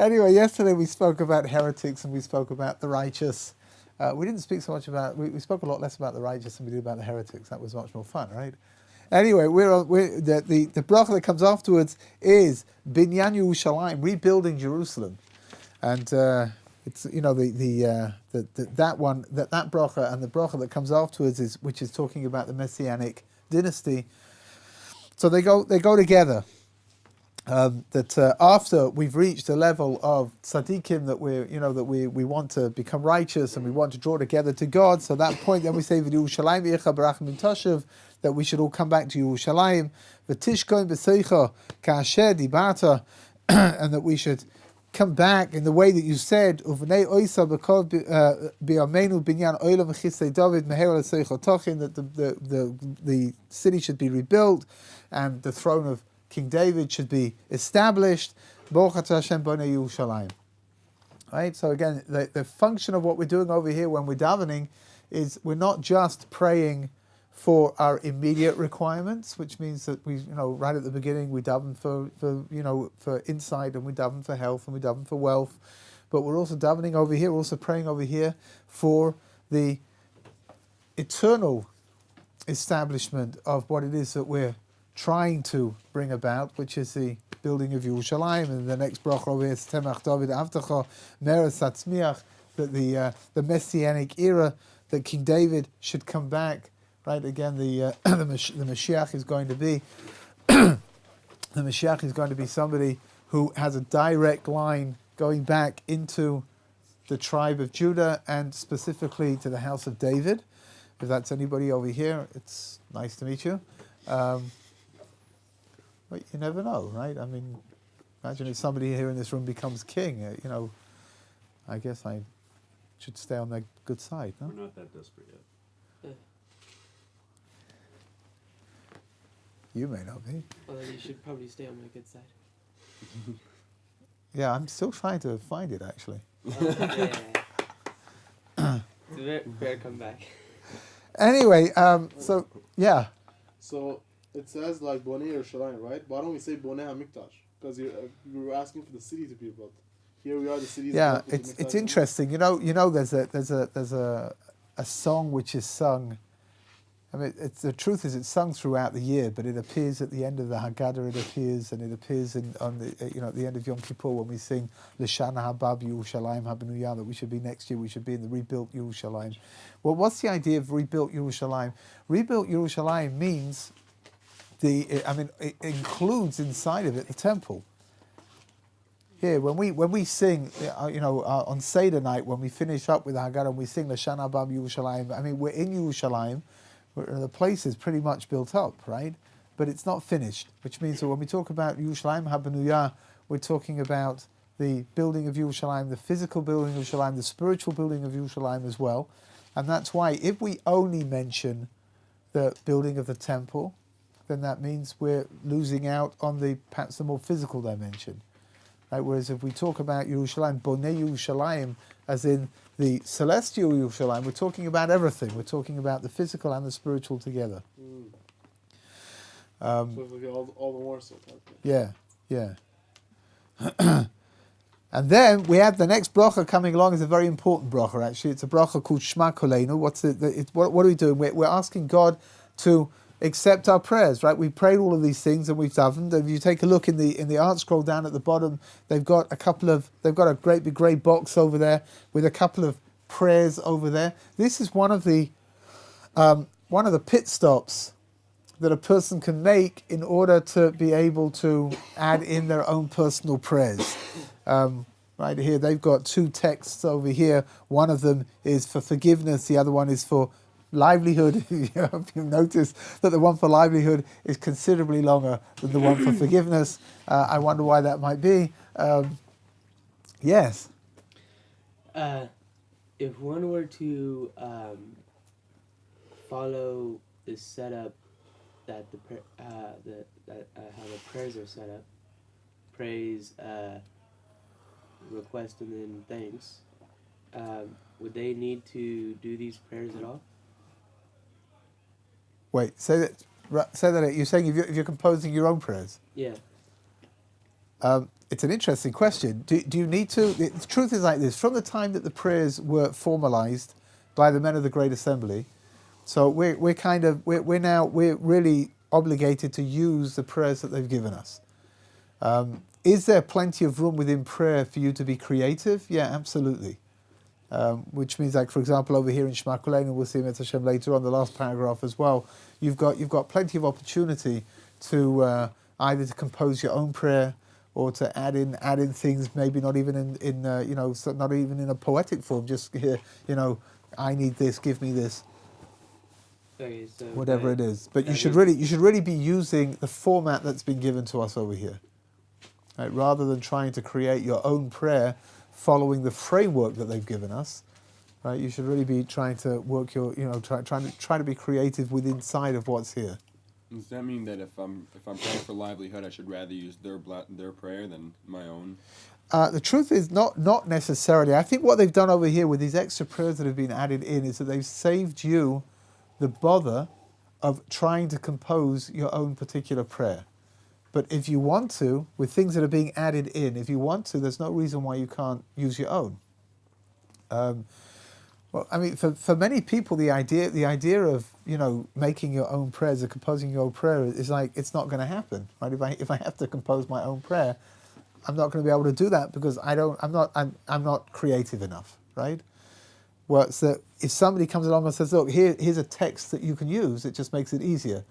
Anyway, yesterday we spoke about heretics and we spoke about the righteous. We didn't speak so much about, we spoke a lot less about the righteous than we did about the heretics. That was much more fun, right? Anyway, the bracha that comes afterwards is Binyan Yerushalayim, rebuilding Jerusalem. And it's, you know, that bracha and the bracha that comes afterwards which is talking about the Messianic dynasty. So they go together. After we've reached a level of tzaddikim that we want to become righteous and we want to draw together to God. So at that point, then we say V'Yerushalayim v'Yecha Barachim Tashav, that we should all come back to Yerushalayim, V'Tishkoin b'Seicha Ka'asher Dibarta, and that we should come back in the way that you said, Uvnei Oisa B'Kov B'Amenu Binyan Olam V'Chisei David Meher L'Seicha Tochin, that the city should be rebuilt and the throne of King David should be established. Right? So again, the function of what we're doing over here when we're davening is we're not just praying for our immediate requirements, which means that we, right at the beginning we daven for insight, and we daven for health, and we daven for wealth, but we're also davening over here, we're also praying over here for the eternal establishment of what it is that we're trying to bring about, which is the building of Yerushalayim. And the next bracha over here is Temach David Avtacha Meres Satzmiach, that the Messianic era, that King David should come back. Right, again, the Mashiach is going to be the Mashiach is going to be somebody who has a direct line going back into the tribe of Judah and specifically to the house of David. If that's anybody over here, it's nice to meet you. But you never know, right? I mean, imagine if somebody here in this room becomes king. I guess I should stay on their good side. No? We're not that desperate yet. You may not be. Well, then you should probably stay on my good side. Yeah, I'm still trying to find it, actually. Yeah. It's a fair comeback. Anyway, so, yeah. So, it says like Bonei Yerushalayim, right? Why don't we say Bonei HaMikdash? Because you were asking for the city to be built. Here we are, the city. Yeah, it's interesting. There's a song which is sung. I mean, the truth is it's sung throughout the year, but it appears at the end of the Haggadah. It appears at the end of Yom Kippur when we sing L'Shana Haba Yerushalayim Habenuyah, that we should be next year. We should be in the rebuilt Yerushalayim. Well, what's the idea of rebuilt Yerushalayim? Rebuilt Yerushalayim means it includes inside of it the temple. Here, when we sing, on Seder night, when we finish up with the Haggadah and we sing L'Shana Haba Yerushalayim, I mean, we're in Yerushalayim. The place is pretty much built up, right? But it's not finished, which means that when we talk about Yerushalayim Habenuyah, we're talking about the building of Yerushalayim, the physical building of Yerushalayim, the spiritual building of Yerushalayim as well. And that's why if we only mention the building of the temple, then that means we're losing out on perhaps the more physical dimension. Right? Whereas if we talk about Yerushalayim, Bonei Yerushalayim, as in the celestial Yerushalayim, we're talking about everything. We're talking about the physical and the spiritual together. So all the more so. Yeah. And then we have the next bracha coming along. Is a very important bracha, actually. It's a bracha called Shema Koleinu. What are we doing? We're asking God to accept our prayers, right? We've prayed all of these things and we've davened. And if you take a look in the art scroll down at the bottom, they've got a great big grey box over there with a couple of prayers over there. This is one of the pit stops that a person can make in order to be able to add in their own personal prayers. Right here, they've got two texts over here. One of them is for forgiveness. The other one is for livelihood. You've noticed that the one for livelihood is considerably longer than the one for forgiveness. I wonder why that might be. Yes. If one were to follow the setup that how the prayers are set up, praise, request, and then thanks, would they need to do these prayers at all? Wait, say that. You're saying if you're composing your own prayers. Yeah. It's an interesting question. Do you need to? The truth is like this: from the time that the prayers were formalized by the men of the Great Assembly, so we're really obligated to use the prayers that they've given us. Is there plenty of room within prayer for you to be creative? Yeah, absolutely. Which means, like for example, over here in Shema Kolenu, we'll see Mitzvah Hashem later on, the last paragraph as well. You've got plenty of opportunity to either to compose your own prayer or to add in things, maybe not even not even in a poetic form. Just here, I need this, give me this. Okay, so whatever it is, but you should really be using the format that's been given to us over here, right? Rather than trying to create your own prayer following the framework that they've given us, right? You should really be trying to work your, try to be creative with inside of what's here. Does that mean that if I'm praying for livelihood, I should rather use their prayer than my own? The truth is not necessarily. I think what they've done over here with these extra prayers that have been added in is that they've saved you the bother of trying to compose your own particular prayer. But if you want to, with things that are being added in, if you want to, there's no reason why you can't use your own. Well, I mean, for many people, the idea of making your own prayers or composing your own prayer is like it's not going to happen, right? If I have to compose my own prayer, I'm not going to be able to do that because I'm not creative enough, right? Well, so if somebody comes along and says, look, here's a text that you can use, it just makes it easier.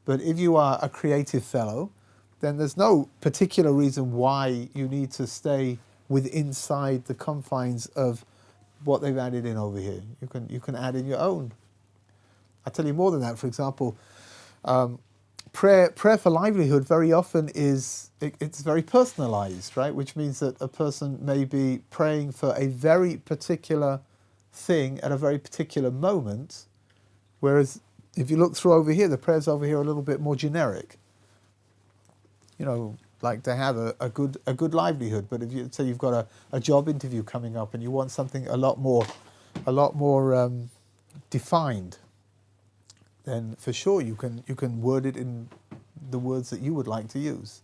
But if you are a creative fellow, then there's no particular reason why you need to stay inside the confines of what they've added in over here. You can add in your own. I'll tell you more than that. For example, prayer for livelihood very often it's very personalized, right? Which means that a person may be praying for a very particular thing at a very particular moment, whereas if you look through over here, the prayers over here are a little bit more generic. Like to have a good livelihood. But if you say you've got a job interview coming up and you want something a lot more defined, then for sure you can word it in the words that you would like to use.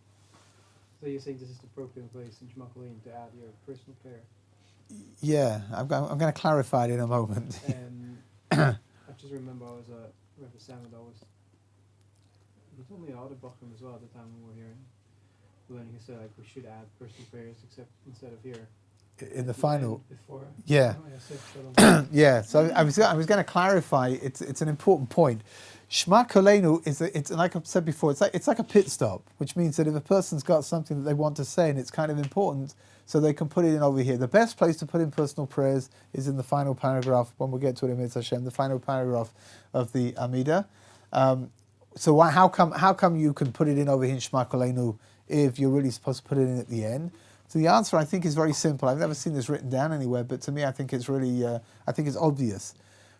So you're saying this is the appropriate place in Shema Kolenu to add your personal prayer? Yeah, I'm going to clarify it in a moment. I just remember I was Rabbi Samuel he told me all the Bachrim as well at the time we were here learning. He said we should add personal prayers instead of here. In the final. Before. Yeah. Yeah. So I was going to clarify. It's an important point. Shema Kolenu it's like I've said before. It's like a pit stop, which means that if a person's got something that they want to say and it's kind of important, so they can put it in over here. The best place to put in personal prayers is in the final paragraph. When we get to it in Mitzvah Hashem, the final paragraph of the Amidah. So how come you can put it in over here in Shema Kolenu if you're really supposed to put it in at the end? So the answer, I think, is very simple. I've never seen this written down anywhere, but to me, I think it's really, it's obvious.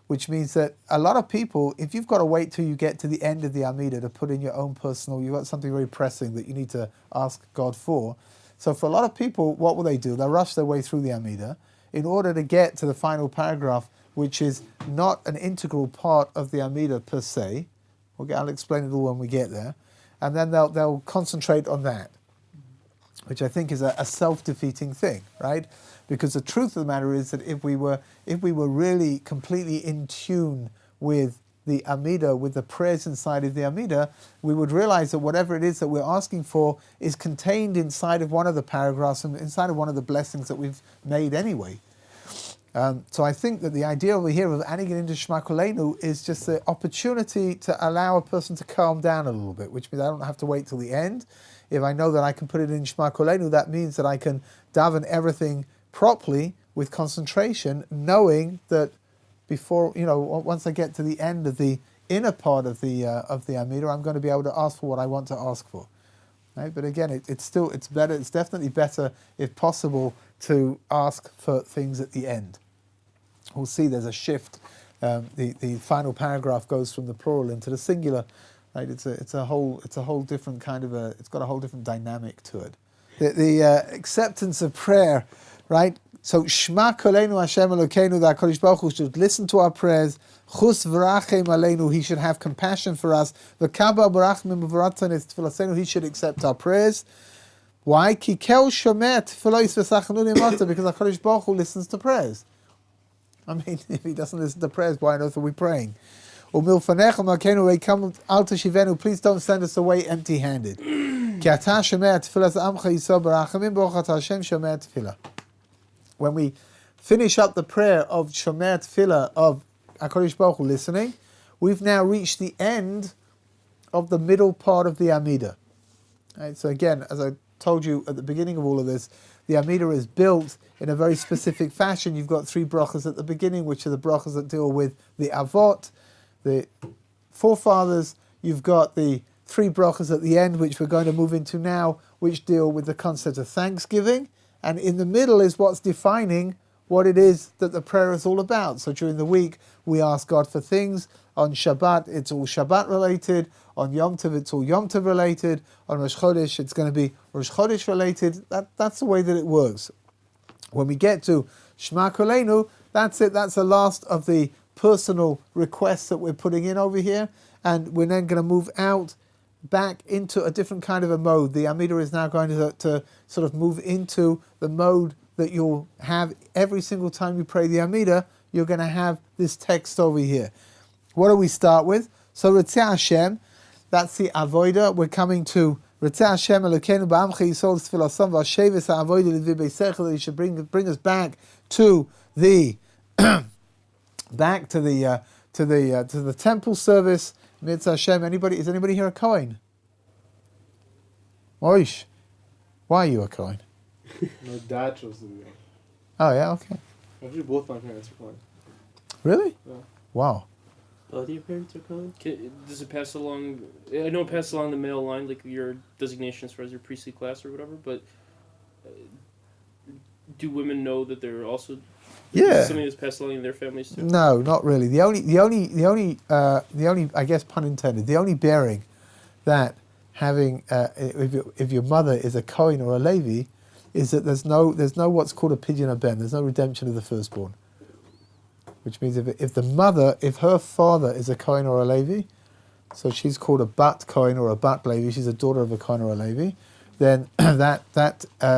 Which means that a lot of people, if you've got to wait till you get to the end of the Amidah to put in your own personal, you've got something very pressing that you need to ask God for. So for a lot of people, what will they do? They'll rush their way through the Amidah in order to get to the final paragraph, which is not an integral part of the Amidah per se. I'll explain it all when we get there. And then they'll concentrate on that, which I think is a self-defeating thing, right? Because the truth of the matter is that if we were really completely in tune with the Amidah, with the prayers inside of the Amidah, we would realize that whatever it is that we're asking for is contained inside of one of the paragraphs and inside of one of the blessings that we've made anyway. So I think that the idea over here of adding it into Shema Kolenu is just the opportunity to allow a person to calm down a little bit, which means I don't have to wait till the end. If I know that I can put it in Shema Kolenu, that means that I can daven everything properly with concentration, knowing that before, once I get to the end of the inner part of the Amidah, I'm going to be able to ask for what I want to ask for. Right? But again, it's better. It's definitely better, if possible, to ask for things at the end. We'll see there's a shift. The final paragraph goes from the plural into the singular. Right? It's a whole different kind of it's got a whole different dynamic to it. The acceptance of prayer, right? So Shema Kolenu Hashem Elokeinu, the HaKadosh Baruch Hu should listen to our prayers. Chus v'rachem aleinu, he should have compassion for us. V'kabel b'rachmim v'varatzon es tfilasenu, he should accept our prayers. Why? Ki kel shomer tefilos v'sachanun imata, because HaKadosh Baruch Hu listens to prayers. I mean, if he doesn't listen to prayers, why on earth are we praying? Umilfanecha malkeinu come al teshivenu, please don't send us away empty-handed. Ki ata shomer tefilas amcha Yisrael barachamim baruch ata Hashem shomer tefillah. When we finish up the prayer of shomer tefillah of HaKadosh Baruch Hu listening, we've now reached the end of the middle part of the Amidah. Right, so again, as I told you at the beginning of all of this, the Amidah is built in a very specific fashion. You've got 3 brachas at the beginning, which are the brachas that deal with the Avot, the forefathers. You've got the 3 brachas at the end, which we're going to move into now, which deal with the concept of thanksgiving. And in the middle is what's defining what it is that the prayer is all about. So during the week, we ask God for things. On Shabbat, it's all Shabbat related. On Yom Tov, it's all Yom Tov related. On Rosh Chodesh, it's going to be Rosh Chodesh related. That's the way that it works. When we get to Shema Kolenu, that's it. That's the last of the personal requests that we're putting in over here. And we're then going to move out back into a different kind of a mode. The Amidah is now going to sort of move into the mode that you'll have every single time you pray the Amidah. You're going to have this text over here. What do we start with? So Ritzah Hashem, that's the Avodah. We're coming to Ritzah Hashem Elokeinu ba'amcha Yisrael tefillasam v'ashevis ha'avodah l'vi beiseichel. He should bring us back to the back to the temple service. Ritzah Hashem. Is anybody here a Kohen? Moish, why are you a Kohen? My dad chose to be one. Oh yeah, okay. Actually, both my parents are Kohen. Really? Yeah. Wow. Both your parents are Kohen? Does it pass along? I know it passes along the male line, like your designation as far as your priestly class or whatever. But do women know that they're also? Yeah. Something that's passed along in their families too. No, not really. The only, I guess, pun intended, the only bearing that having if your mother is a Kohen or a Levi is that there's no what's called a pidyon haben. There's no redemption of the firstborn. Which means if her father is a Kohen or a Levi, so she's called a bat Kohen or a bat Levi, she's a daughter of a Kohen or a Levi, then that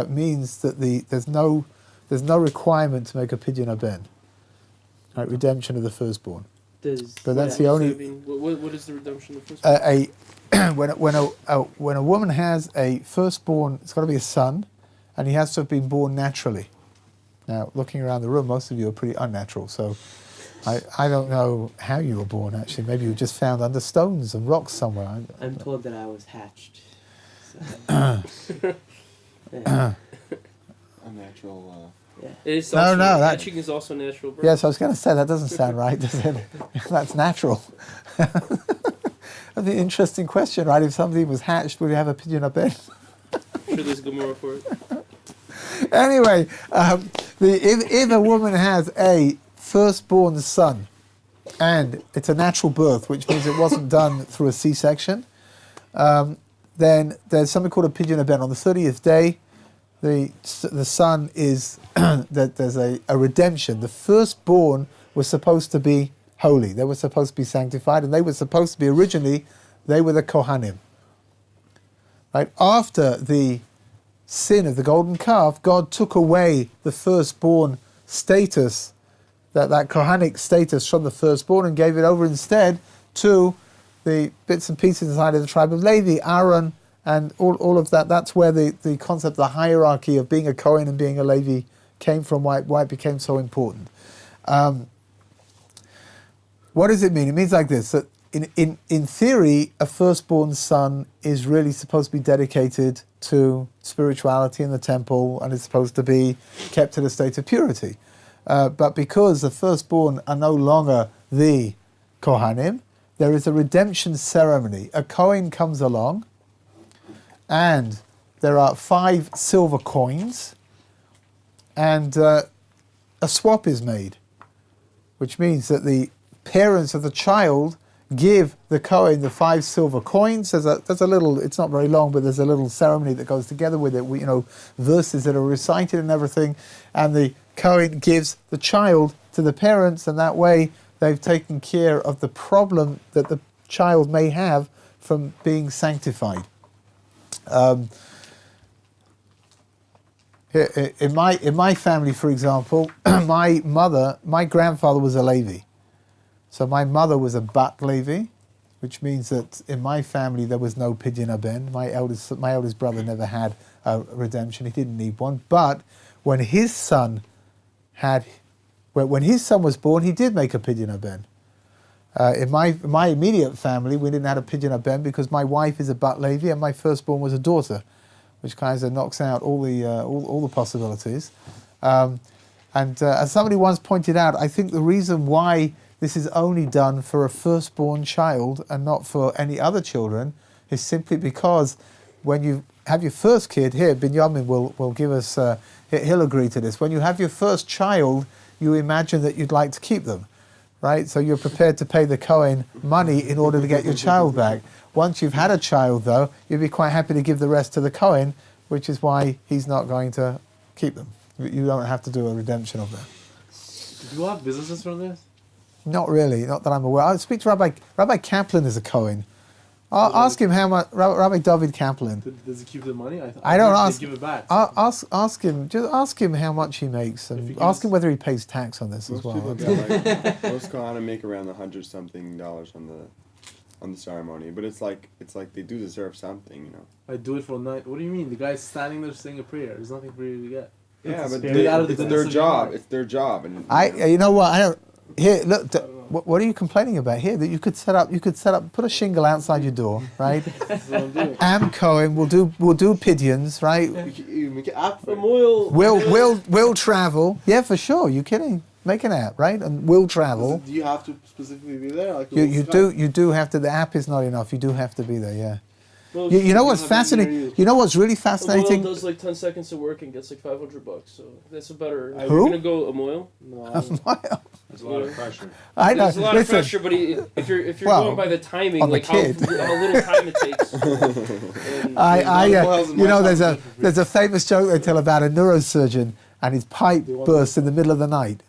means that there's no requirement to make a pidyon haben, right? Redemption of the firstborn. But that's the only. What is the redemption of the firstborn? When a woman has a firstborn, it's got to be a son, and he has to have been born naturally. Now, looking around the room, most of you are pretty unnatural, so I don't know how you were born, actually. Maybe you were just found under stones and rocks somewhere. I'm told that I was hatched. So. Unnatural. Yeah. It's No, also, no, that- hatching is also natural, bro. Yes, I was going to say, that doesn't sound right, does it? That's natural. That's an interesting question, right? If somebody was hatched, would you have a pidyon haben? I'm sure there's Gemara for it. Anyway, if a woman has a firstborn son, and it's a natural birth, which means it wasn't done through a C-section, then there's something called a pidyon haben. On the 30th day, the son is that there's a redemption. The firstborn was supposed to be holy. They were supposed to be sanctified, and they were supposed to be originally, they were the Kohanim. Right after the sin of the golden calf, God took away the firstborn status, that Kohanic status from the firstborn, and gave it over instead to the bits and pieces inside of the tribe of Levi, Aaron, and all of that. That's where the concept, the hierarchy of being a Kohen and being a Levi came from, why it became so important. What does it mean? It means like this, that in theory, a firstborn son is really supposed to be dedicated to spirituality in the temple, and is supposed to be kept in a state of purity. But because the firstborn are no longer the Kohanim, there is a redemption ceremony. A Kohen comes along, and there are 5 silver coins, and a swap is made, which means that the parents of the child give the Kohen the 5 silver coins. There's a little, it's not very long, but there's a little ceremony that goes together with it. Verses that are recited and everything, and the Kohen gives the child to the parents, and that way they've taken care of the problem that the child may have from being sanctified. Here, in my family, for example, my grandfather was a Levi. So my mother was a Bat Levi, which means that in my family there was no Pidyon Haben. My eldest brother never had a redemption. He didn't need one. But when his son was born, he did make a Pidyon Haben. In my immediate family, we didn't have a Pidyon Haben because my wife is a Bat Levi and my firstborn was a daughter, which kind of knocks out all the possibilities. As somebody once pointed out, I think the reason why this is only done for a firstborn child and not for any other children is simply because when you have your first kid, here, Binyamin will give us, he'll agree to this. When you have your first child, you imagine that you'd like to keep them, right? So you're prepared to pay the Kohen money in order to get your child back. Once you've had a child, though, you'd be quite happy to give the rest to the Kohen, which is why he's not going to keep them. You don't have to do a redemption of them. Do you have businesses from this? Not really, not that I'm aware. I'll speak to Rabbi Kaplan is a Kohen. I'll ask him how much, Rabbi David Kaplan. Does he keep the money? I don't ask. Give it back. Ask him. Just ask him how much he makes, and ask him whether he pays tax on this as well. Most people get most Kohanim make around $100-something on the ceremony, but it's like they do deserve something, you know. I do it for a night. What do you mean? The guy's standing there saying a prayer. There's nothing for you to get. Yeah, but it's their job. It's their job, and You know what? I don't. Here, look. What are you complaining about here? That you could set up, put a shingle outside your door, right? That's what I'm doing. Am Cohen will do pigeons, right? You make an app for it. We'll travel. Yeah, for sure. You kidding? Make an app, right? And we'll travel. Do you have to specifically be there? Like You do have to. The app is not enough. You do have to be there. Yeah. Well, You know what's fascinating? You know what's really a fascinating? moil does like 10 seconds of work and gets like $500, so that's a better. Who? You're gonna go a moil. No. there's a lot of pressure. I know. There's a lot of Listen, pressure, but if you're Well, going by the timing, on the like how kid. little time it takes. And, you know, there's a famous joke they tell about a neurosurgeon and his pipe bursts in the middle of the night.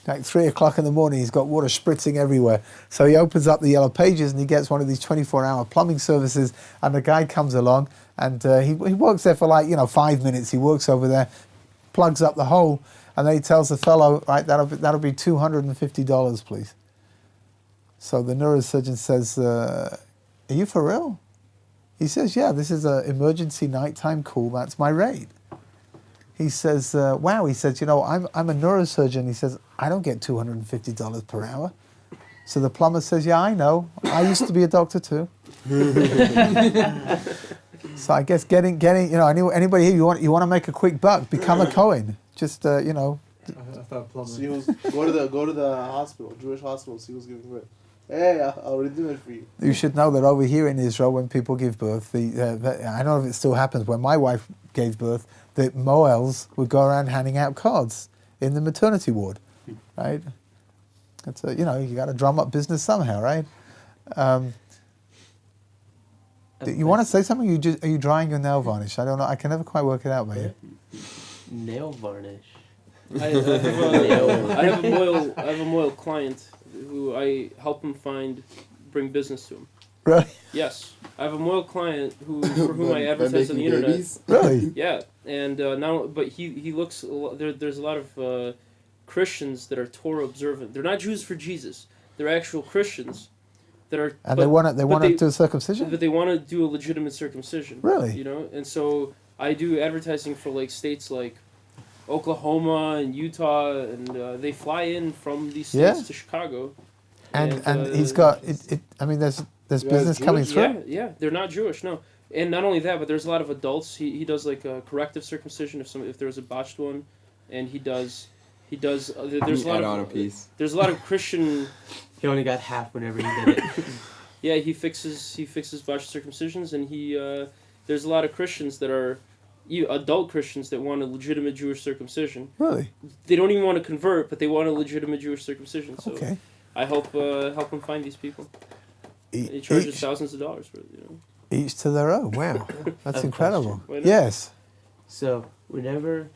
Like 3 o'clock in the morning, he's got water spritzing everywhere. So he opens up the Yellow Pages and he gets one of these 24-hour plumbing services, and the guy comes along and he works there for 5 minutes. He works over there, plugs up the hole, and then he tells the fellow, right, that'll be $250, please. So the neurosurgeon says, are you for real? He says, yeah, this is an emergency nighttime call. That's my rate. He says, wow. He says, I'm a neurosurgeon. He says, I don't get $250 per hour. So the plumber says, yeah, I know. I used to be a doctor too. So I guess getting anybody here, you want to make a quick buck, become a Cohen. Just I thought plumbing. See who's go to the hospital, Jewish hospital. See who's giving birth. Hey, I'll already do it for you. You should know that over here in Israel, when people give birth, I don't know if it still happens. When my wife gave birth, the Moels would go around handing out cards in the maternity ward, right? It's you got to drum up business somehow, right? You want to say something? Are you drying your nail varnish? I don't know. I can never quite work it out, mate. Nail varnish. I have a Moyle client who I help him bring business to him. Really? Yes, I have a Moyle client for whom I advertise on the internet. Babies? Really? Yeah, and but he looks. There's a lot of Christians that are Torah observant. They're not Jews for Jesus. They're actual Christians that are. And they want to do circumcision? But they want to do a legitimate circumcision. Really? And so I do advertising for states like Oklahoma and Utah, and they fly in from these states to Chicago. And he's got it. I mean, there's business coming through. Yeah, they're not Jewish, no. And not only that, but there's a lot of adults. He does a corrective circumcision if there's a botched one, and he does. There's a lot of there's a lot of Christian. He only got half whenever he did it. Yeah, he fixes botched circumcisions, and there's a lot of Christians that are adult Christians that want a legitimate Jewish circumcision. Really? They don't even want to convert, but they want a legitimate Jewish circumcision. So Okay. I help them find these people. He charges thousands of dollars for it. Each to their own. Wow, that's incredible. Why not? Yes. So whenever,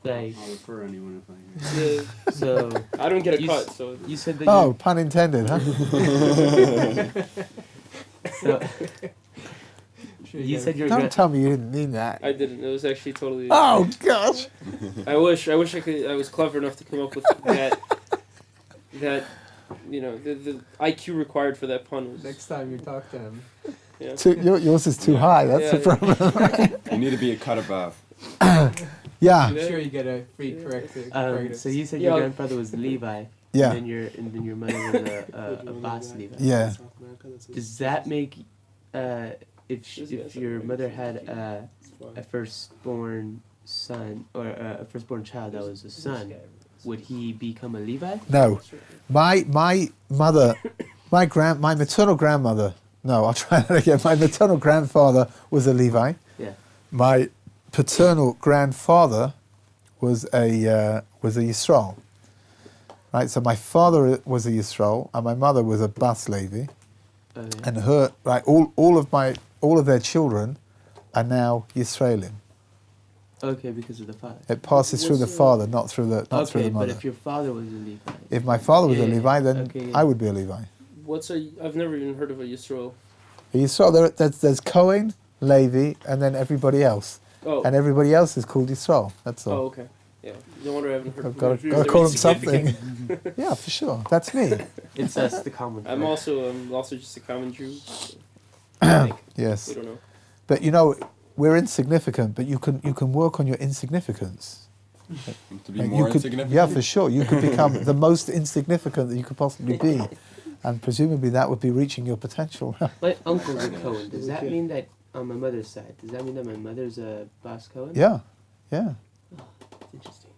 I'll refer anyone if I so I don't get a cut. So you said that. Oh, pun intended, huh? So sure You said your Don't tell me you didn't mean that. I didn't. It was actually totally. Oh gosh. I wish I could. I was clever enough to come up with that. That, the IQ required for that pun was. Next time you talk to him. Yeah. Yours is too high. That's the problem. You need to be a cut above. Yeah. I'm sure you get a free corrected. So you said your grandfather was Levi. Yeah. And then your mother was a Bas Levi. Yeah. Does that make if your mother had a firstborn son or a firstborn child that was a son, would he become a Levi? No. My mother, my maternal grandmother. No, I'll try that again. My maternal grandfather was a Levi. Yeah. My paternal grandfather was a Yisrael. Right, so my father was a Yisrael and my mother was a Bas Levi, and all of their children are now Yisraelim. Okay, because of the father. It passes through the father, not through the mother. Okay, but if your father was a Levi. If my father was a Levi, then I would be a Levi. I've never even heard of a Yisrael. A Yisrael, there's Cohen, Levi, and then everybody else. Oh. And everybody else is called Yisrael. That's all. Oh, okay. Yeah. No wonder I haven't heard I've of got it. to call him something. Yeah, for sure. That's me. It's us, the common. I'm also just a common Jew. So Yes. we don't know. But we're insignificant, but you can work on your insignificance. To be more insignificant? Yeah, for sure. You could become the most insignificant that you could possibly be. And presumably that would be reaching your potential. My uncle's a Cohen. Does that mean that on my mother's side, does that mean that my mother's a Bas Cohen? Yeah. Interesting.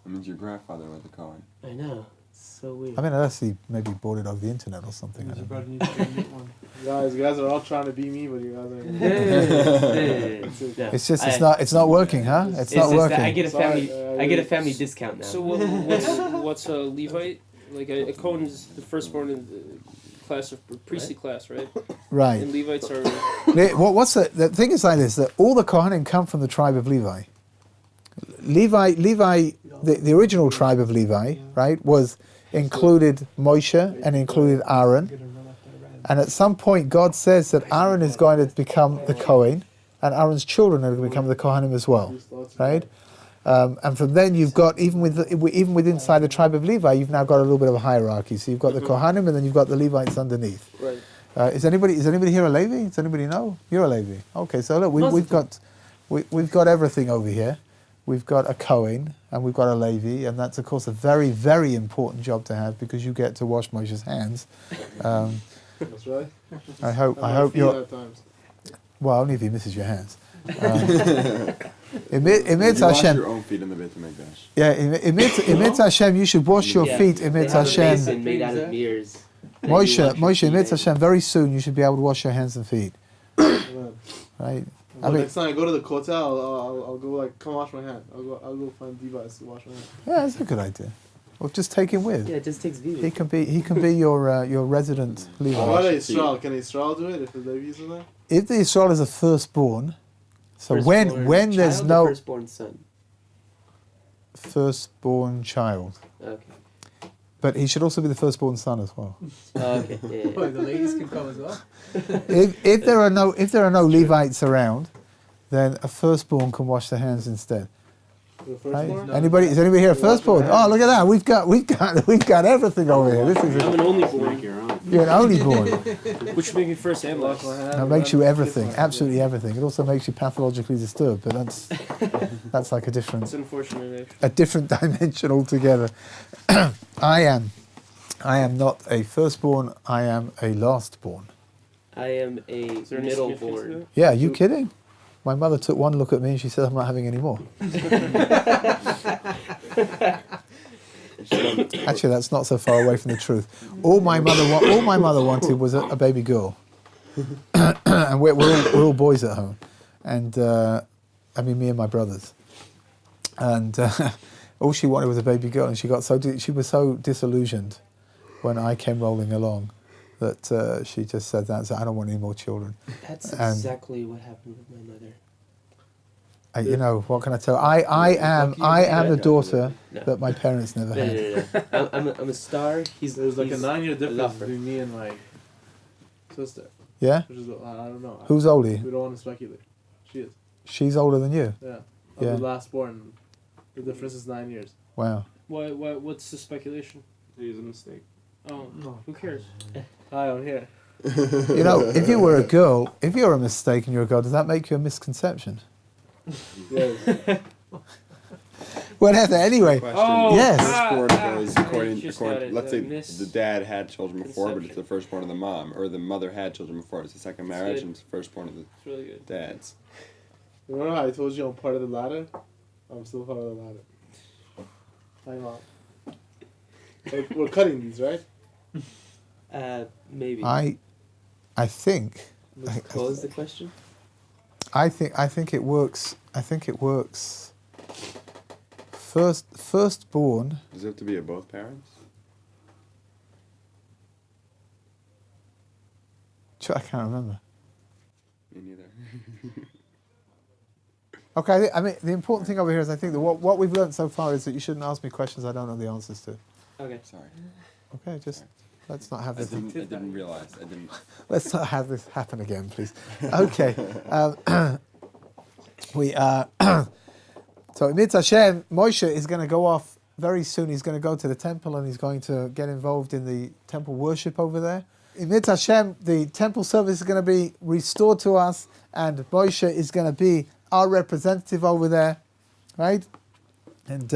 That means your grandfather was a Cohen. I know. It's so weird. I mean, unless he maybe bought it over the internet or something. I don't know. You guys are all trying to be me, but you guys are. No, It's just it's not working, huh? It's not working. I get a family discount now. So what's a Levite? Like a Cohen is the firstborn in the class of priestly class, right? Right. And Levites are. What's the thing is like this, that all the Kohanim come from the tribe of Levi. Levi, the original tribe of Levi, right, included Moshe and included Aaron. And at some point, God says that Aaron is going to become the Kohen, and Aaron's children are going to become the Kohanim as well, right? And from then, you've got even with inside the tribe of Levi, you've now got a little bit of a hierarchy. So you've got the Kohanim, and then you've got the Levites underneath. Right. Is anybody here a Levi? Does anybody know? You're a Levi. Okay, so look, we've got everything over here. We've got a Kohen and we've got a Levi, and that's of course a very, very important job to have because you get to wash Moshe's hands. That's right. I hope you're. Well, only if he misses your hands. Emit Hashem. Your own feet in the Beit HaMikdash. Yeah, Emit Hashem. You should wash your feet. Emit Hashem. Made out of mirrors. Moshe, Emit Hashem. Very soon, you should be able to wash your hands and feet. Right. Well, next time I go to the Kotel, I'll go come wash my hand. I'll go find Device to wash my hand. Yeah, that's a good idea. Or just take him with. Yeah, it just takes Vivi. He can be your resident Levi. What about Israel? Can Israel do it if the Levi's in there? If the Israel is a firstborn, so Firstborn when there's child no or firstborn son. firstborn child, Okay. but he should also be the firstborn son as well. Okay. Yeah. Wait, the ladies can come as well. If there are no Levites around, then a firstborn can wash their hands instead. The Right? firstborn? Is anybody here a firstborn? Oh, look at that! We've got everything over here. This is I'm an only born, Make your own. you're an only born. which makes me first and last. That makes you everything, absolutely everything. It also makes you pathologically disturbed, but that's like It's a unfortunate, actually. different dimension altogether. I am not a firstborn. I am a lastborn. I am a Is there any significance to middleborn. that? Yeah, are you kidding? My mother took one look at me and she said, "I'm not having any more." Actually, that's not so far away from the truth. All my mother wanted was a baby girl, and we're all boys at home, and I mean me and my brothers, and all she wanted was a baby girl, and she was so disillusioned when I came rolling along that she just said that. So I don't want any more children. That's And- exactly what happened with my mother. What can I tell? I am the daughter No. that my parents never No, had. no. I'm a star. There's like a 9-year difference Lauffer. between me and my sister. Yeah? Which is, I don't know. Who's older? We don't want to speculate. She is. She's older than you? Yeah. Yeah. I'm the last born. The difference is 9 years. Wow. What's the speculation? He's a mistake. Oh, no. Who cares? Hi, I'm here. You know, if you were a girl, if you're a mistake and you're a girl, does that make you a misconception? Yes. Whatever, anyway. Oh, Yes. Firstborn is I just got according it. let's say Miss- the dad had children before, but it's the conception. firstborn of the mom, or the mother had children before. It's the second marriage, good. and it's the firstborn of the It's really good. dads. Remember how I told you I'm part of the ladder? I'm still part of the ladder. Hang on. We're cutting these, right? Maybe. I think What was the question? I think it works. I think it works. Firstborn. Does it have to be of both parents? I can't remember. Me neither. Okay, I mean the important thing over here is I think that what we've learned so far is that you shouldn't ask me questions I don't know the answers to. Okay. Sorry. Okay, just let's not have I this. didn't realize. I didn't. Let's not have this happen again, please. Okay. We so Mitz Hashem, Moshe is going to go off very soon. He's going to go to the temple and he's going to get involved in the temple worship over there. In Mitz Hashem, the temple service is going to be restored to us, and Moshe is going to be our representative over there, right? And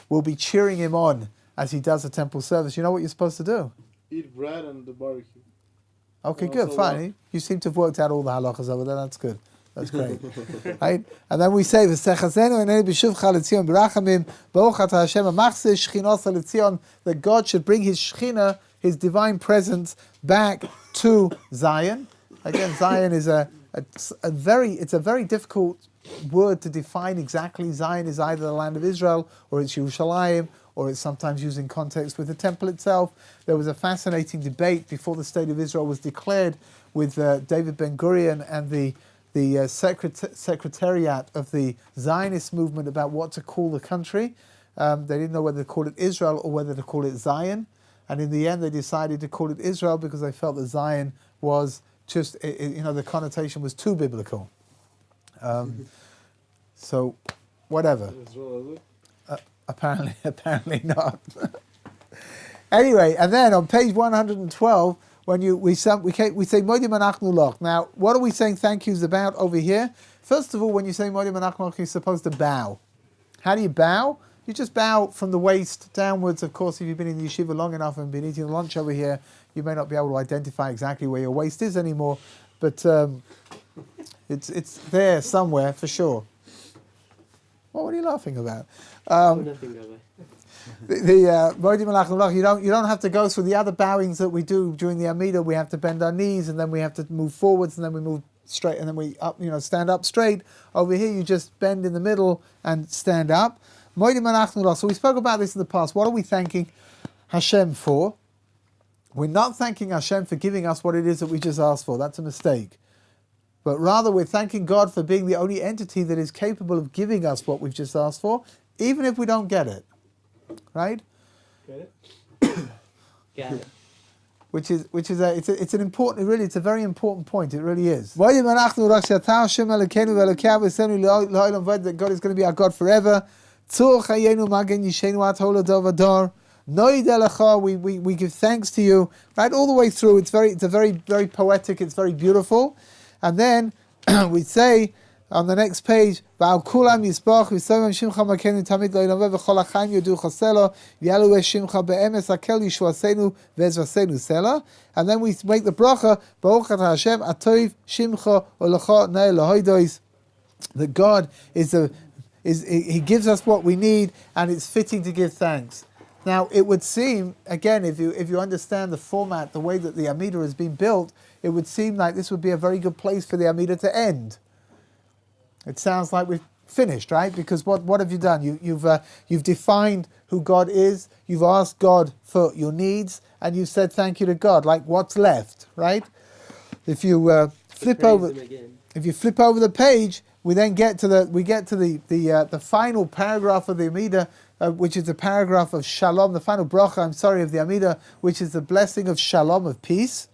we'll be cheering him on as he does the temple service. You know what you're supposed to do? Eat bread and the barbecue. Okay, Oh, good, so fine. what? You seem to have worked out all the halachas over there. That's good. That's great. Right? And then we say, that God should bring his Shekhinah, his divine presence, back to Zion. Again, Zion is a very difficult word to define exactly. Zion is either the land of Israel, or it's Yerushalayim, or it's sometimes used in context with the temple itself. There was a fascinating debate before the State of Israel was declared with David Ben-Gurion and the secretariat of the Zionist movement about what to call the country. They didn't know whether to call it Israel or whether to call it Zion. And in the end, they decided to call it Israel because they felt that Zion was just, the connotation was too biblical. So, whatever. Israel, is it? Apparently not. Anyway, and then on page 112, when we say Modim Anachnu Loch. Now, what are we saying thank yous about over here? First of all, when you say Modim Anachnu Loch, you're supposed to bow. How do you bow? You just bow from the waist downwards. Of course, if you've been in the yeshiva long enough and been eating lunch over here, you may not be able to identify exactly where your waist is anymore, but it's there somewhere for sure. What are you laughing about? Nothing, Rabbi. The Modim Anachnu Loch, you don't have to go through the other bowings that we do during the Amidah. We have to bend our knees, and then we have to move forwards, and then we move straight, and then we stand up straight. Over here, you just bend in the middle and stand up. Modim Anachnu Loch. So we spoke about this in the past. What are we thanking Hashem for? We're not thanking Hashem for giving us what it is that we just asked for. That's a mistake. But rather, we're thanking God for being the only entity that is capable of giving us what we've just asked for, even if we don't get it. Right? Get Got it. It's an important, really, it's a very important point. It really is. That God is going to be our God forever. We give thanks to you, right, all the way through. It's very poetic. It's very beautiful, and then we say on the next page, and then we make the bracha, that God He gives us what we need, and it's fitting to give thanks. Now, it would seem, again, if you understand the format, the way that the Amidah has been built, it would seem like this would be a very good place for the Amidah to end. It sounds like we've finished, right? Because what have you done? You've defined who God is. You've asked God for your needs, and you've said thank you to God. Like, what's left, right? If you flip over the page, we then get to the final paragraph of the Amidah, which is the paragraph of Shalom, the final bracha, of the Amidah, which is the blessing of Shalom, of peace.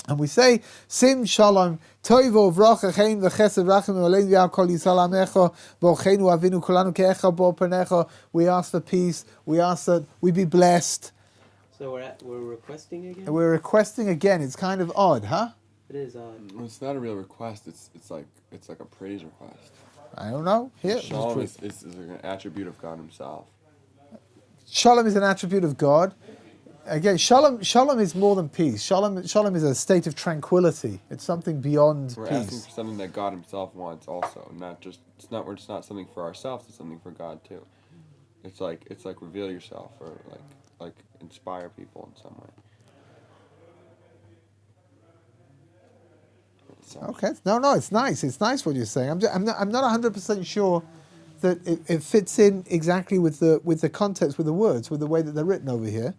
And we say, Sim Shalom, Toivo Vracha Chein V'Chesed Rachim Aleinu V'Al Kol Yisrael Amecha, V'Ocheinu Avinu Kulanu Ke'echa Bo Panecha. We ask for peace. We ask that we be blessed. So we're requesting again? And we're requesting again. It's kind of odd, huh? It is odd. Well, it's not a real request. It's like a praise request. I don't know. Here, Shalom is an attribute of God Himself. Shalom is an attribute of God. Again, shalom is more than peace. Shalom is a state of tranquility. It's something beyond We're peace. asking for something that God Himself wants, also. It's not something for ourselves. It's something for God too. It's like reveal yourself, or like inspire people in some way. Okay, no, it's nice. It's nice what you're saying. I'm not 100% sure that it fits in exactly with the context, with the words, with the way that they're written over here.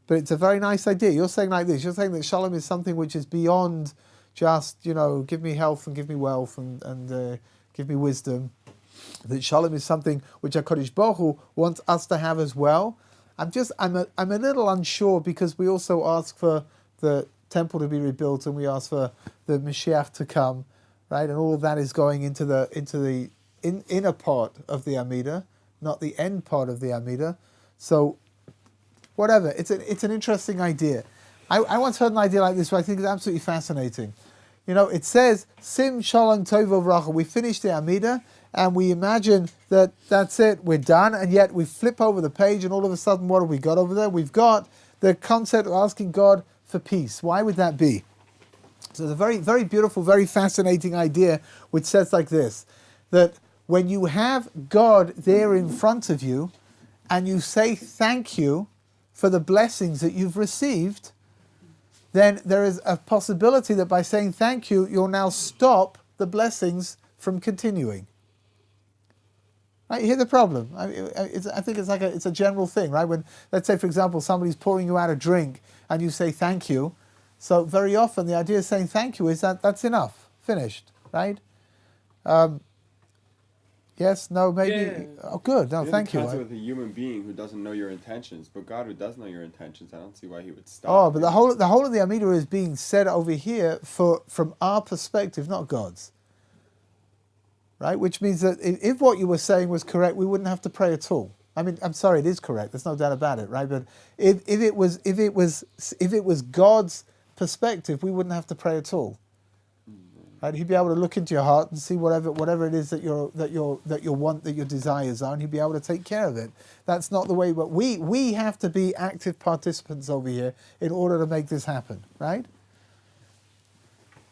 But it's a very nice idea. You're saying like this. You're saying that shalom is something which is beyond just, give me health and give me wealth and give me wisdom. That shalom is something which HaKadosh Baruch Hu wants us to have as well. I'm a little unsure, because we also ask for the temple to be rebuilt, and we ask for the Mashiach to come, right? And all of that is going into the inner part of the Amidah, not the end part of the Amidah. So, whatever. It's an interesting idea. I once heard an idea like this, which I think is absolutely fascinating. It says, Sim Shalom Tovo Vracha. We finish the Amidah, and we imagine that that's it, we're done, and yet we flip over the page, and all of a sudden, what have we got over there? We've got the concept of asking God for peace. Why would that be? So it's a very, very beautiful, very fascinating idea, which says like this, that when you have God there in front of you, and you say thank you for the blessings that you've received, then there is a possibility that by saying thank you, you'll now stop the blessings from continuing. Right? You hear the problem? I think it's a general thing, right? When, let's say, for example, somebody's pouring you out a drink and you say thank you. So very often the idea of saying thank you is that's enough, finished, right? Yes, no, maybe. Yeah. Oh, good. No, thank you. With a human being who doesn't know your intentions, but God who does know your intentions, I don't see why He would stop. Oh, but the whole of the Amidah is being said over here from our perspective, not God's. Right, which means that if what you were saying was correct, we wouldn't have to pray at all. I mean, I'm sorry, it is correct. There's no doubt about it, right? But if it was God's perspective, we wouldn't have to pray at all. Right? He'd be able to look into your heart and see whatever it is that your desires are, and He'd be able to take care of it. That's not the way. But we have to be active participants over here in order to make this happen, right?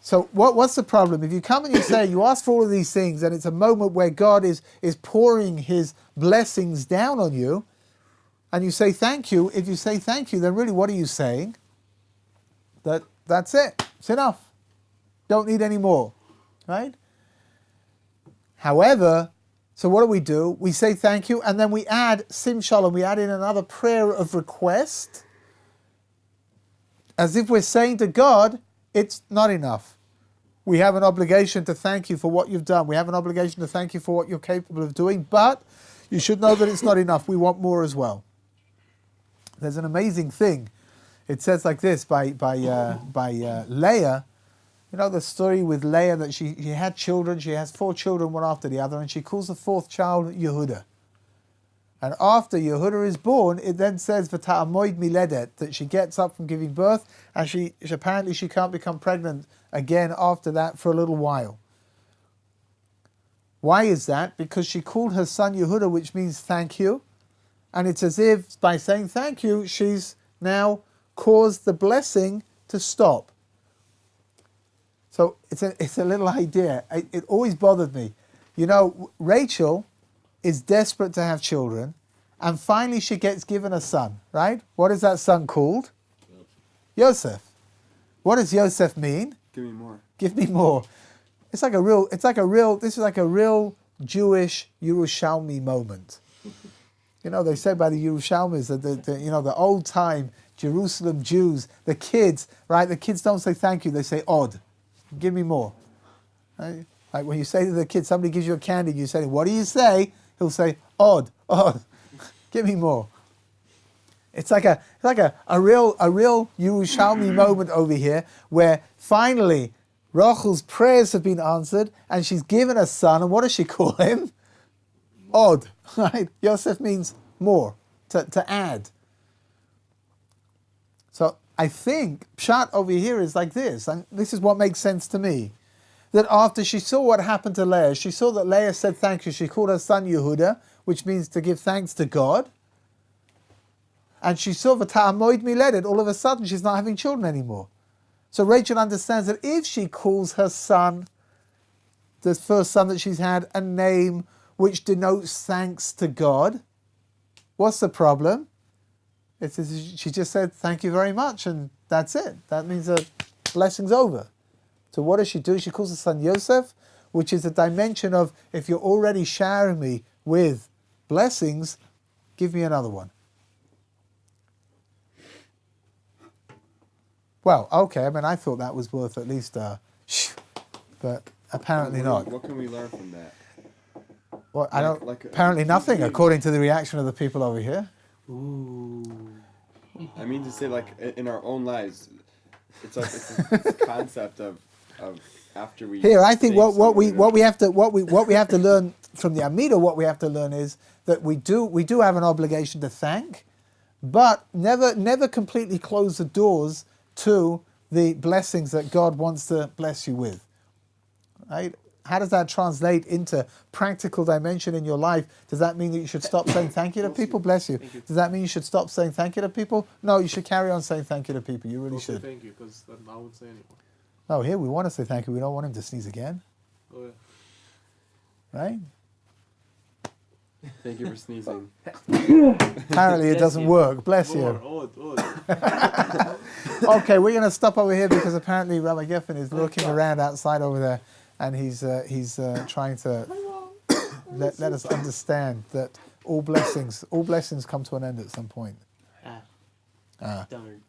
So what's the problem? If you come and you say, you ask for all of these things, and it's a moment where God is pouring His blessings down on you, and you say thank you, if you say thank you, then really what are you saying? That's it. It's enough. Don't need any more. Right? However, so what do? We say thank you, and then we add Sim Shalom, we add in another prayer of request, as if we're saying to God, it's not enough. We have an obligation to thank you for what you've done. We have an obligation to thank you for what you're capable of doing, but you should know that it's not enough. We want more as well. There's an amazing thing. It says like this by Leah. You know the story with Leah, that she had children. She has 4 children, one after the other, and she calls the 4th child Yehuda. And after Yehuda is born, it then says v'ta'amoid miledet, that she gets up from giving birth, and she apparently can't become pregnant again after that for a little while. Why is that? Because she called her son Yehuda, which means thank you, and it's as if by saying thank you, she's now caused the blessing to stop. So it's a little idea. It always bothered me. You know, Rachel is desperate to have children, and finally she gets given a son, right? What is that son called? Yosef. What does Yosef mean? Give me more. Give me more. This is like a real Jewish Yerushalmi moment. You know, they say by the Yerushalmis that the old time Jerusalem Jews, the kids, right? The kids don't say thank you, they say od. Give me more. Right? Like when you say to the kid, somebody gives you a candy, you say, what do you say? He'll say, odd. Give me more. It's like a real Yerushalmi moment over here, where finally Rachel's prayers have been answered, and she's given a son. And what does she call him? Od, right? Yosef means more, to add. So I think Pshat over here is like this, and this is what makes sense to me. That after she saw what happened to Leah, she saw that Leah said thank you. She called her son Yehuda, which means to give thanks to God. And she saw V'ta'amoid miledet. All of a sudden, she's not having children anymore. So Rachel understands that if she calls her son, the first son that she's had, a name which denotes thanks to God, what's the problem? She just said thank you very much, and that's it. That means the blessing's over. So what does she do? She calls the son Yosef, which is a dimension of, if you're already showering me with blessings, give me another one. Well, okay, I mean, I thought that was worth at least but apparently not. What can we learn from that? Well, apparently nothing, according to the reaction of the people over here. Ooh. I mean to say, like, in our own lives, it's like it's a concept of after we. Here, I think what we have to learn from the Amida, what we have to learn is that we do have an obligation to thank, but never completely close the doors to the blessings that God wants to bless you with. Right? How does that translate into practical dimension in your life? Does that mean that you should stop saying thank you to people? Bless you. Does that mean you should stop saying thank you to people? No, you should carry on saying thank you to people. You really should. Thank you, because I wouldn't say anymore. No, here we want to say thank you. We don't want him to sneeze again. Oh, yeah. Right? Thank you for sneezing. Apparently it doesn't work. Bless you. Okay, we're going to stop over here because apparently Rabbi Geffen is looking around outside over there, and he's trying to let us understand that all blessings come to an end at some point. Darn.